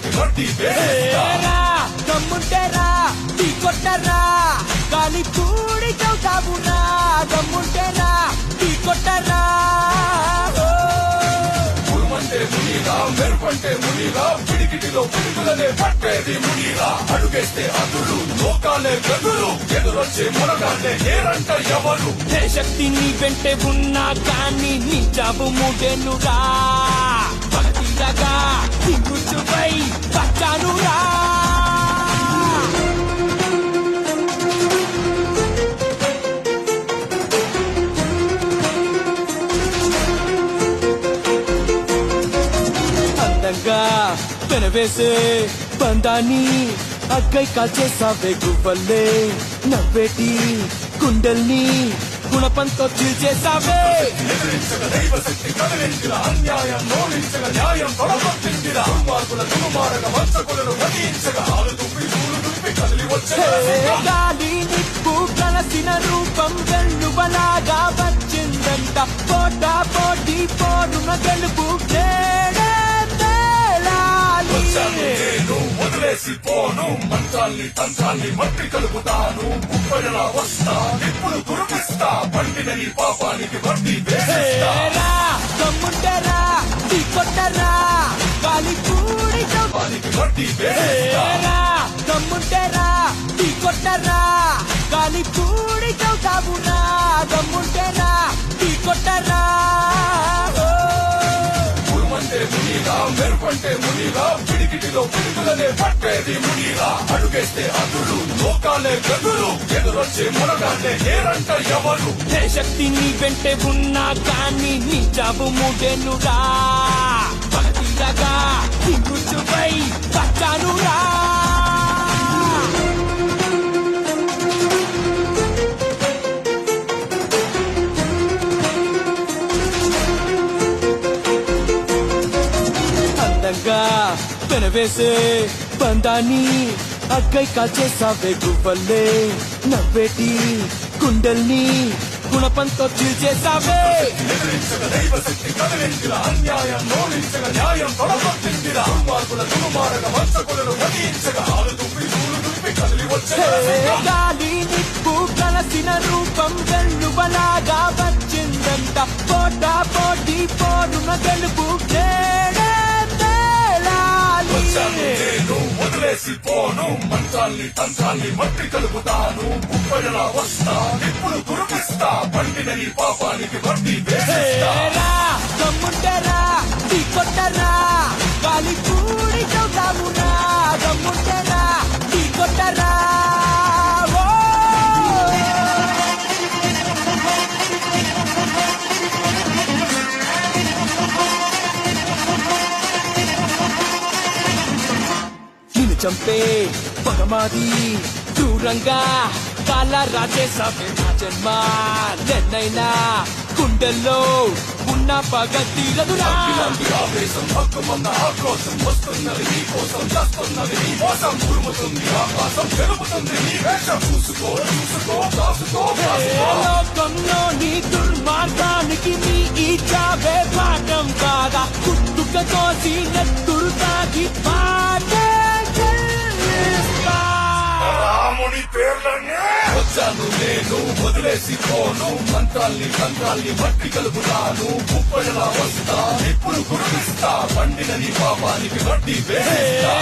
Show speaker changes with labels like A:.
A: పాపానికి వడ్డీ వేసేస్తా.
B: దమ్ముంటేరా టీ కొట్టరా గాలి కూడి చౌకాబునా దమ్ముంటేరా టీ కొట్టరా
A: ఉరుమంటే మునిరా మెరుపంటే మునిరా పిడికిటిలో పిడుగులనే పట్టేది మునిరా అడుగేస్తే అదురు లోకాలే గదులు ఎదురొచ్చే మునగానే ఏరంట ఎవరు
B: ఏ శక్తి నీ వెంటే ఉన్నా కానీ నీ జాబు మూడేనురా పగతిరగా దిగుచుపై పచ్చానురా అందంగా పెనవేసే బంధాన్ని అక్కై కాల్చేసావే గువ్వల్లే నవ్వేటి గుండెల్ని గుణపంతో చీల్చేసావే
A: ఎదిరించగ దైవశక్తి కదిలించిన అన్యాయం నోడించగ న్యాయం తొడగొట్టించిన దుర్మార్గుల దుర్మార్గ వంచకులను వధించగ ఆలు దుప్పి పూలు దుప్పి కదిలి వచ్చే
B: గాలి నిప్పు కలసిన రూపం వెల్లువలాగా వచ్చిందంట పోటా పోటీ పోరున గెలుపు నేడే తేలాలి.
A: నేను వదిలేసి పోను మంత్రాల్ని తంత్రాల్ని మట్టి కలుపుతాను ఉప్పడిలా వస్తా ఇప్పుడు కురిపిస్తా పండిన నీ పాపానికి వడ్డీ వేసేస్తా.
B: ఏరా, దమ్ముంటేరా టీ కొట్టరా గాలి కూడి
A: పాపానికి వడ్డీ వేసేస్తా.
B: ఏరా, దమ్ముంటేరా టీ కొట్టరా గాలి కూడి చౌకాబునా దమ్ముంటేరా టీ కొట్టరా
A: ఉరుమంటే మునిరా మెరుపంటే మునిరా పిడికిటిలో పిడుగులనే పట్టేది మునిరా అడుగేస్తే అదురు లోకాలే గదులు ఎదురొచ్చే మునగానే ఏరంట ఎవరు
B: ఏ శక్తి నీ వెంటే ఉన్నా కానీ నీ జాబు మూడేనురా పగతిరగా దిగుచుపై పచ్చానురా అందంగా పెనవేసే బంధాన్ని అక్కై కాల్చేసావే గువ్వల్లే నవ్వేటి గుండెల్ని గుణపంతో చీల్చేసావే
A: ఎదిరించగ దైవశక్తి కదిలించిన అన్యాయం నోడించగ న్యాయం తొడగొట్టించిన దుర్మార్గుల దుర్మార్గ వంచకులను వధించగ ఆలు దుప్పి పూలు దుప్పి కదిలి వచ్చే
B: గాలి నిప్పు కలసిన రూపం వెల్లువలాగా వచ్చిందంట పోటా పోటీ పోరున గెలుపు నేడే తేలాలి.
A: నేను వదిలేసి పోను మంత్రాల్ని తంత్రాల్ని మట్టి కలుపుతాను ఉప్పడిలా వస్తా ఇప్పుడు కురిపిస్తా పండిన నీ పాపానికి వడ్డీ వేసేస్తా.
B: ఏరా, దమ్ముంటేరా టీ కొట్టరా గాలి కూడి చౌకాబునా దమ్ముంటేరా టీ కొట్టరా ఓ. నిన్ను చంపే పగమాది దూరంగా కాల రాజేసావే నా జన్మ ఎన్నైనా గుండెల్లో ఉన్న పగ తీరదురా
A: ఇలాంటి ఆవేశం హక్కుమన్న ఆక్రోశం వస్తున్నది నీ కోసం చేస్తున్నది నీ మోసం ఉరుముతుంది ఆకాశం పెరుగుతుంది నీ వేషం చూసుకో చూసుకో కాసుకో
B: ఏ లోకంలో నీ దుర్మార్గానికి నీ ఈ చావే భాగం కాదా పుట్టుక కోసి నెత్తురు తాగి పాటే చెల్లిస్తా.
A: రాముని పేర్లనే వచ్చాను నేను వదిలేసి పోను మంత్రాల్ని తంత్రాల్ని మట్టి కలుపుతాను ఉప్పడిలా వస్తా ఇప్పుడు కురిపిస్తా పండిన నీ పాపానికి వడ్డీ వేసేస్తా.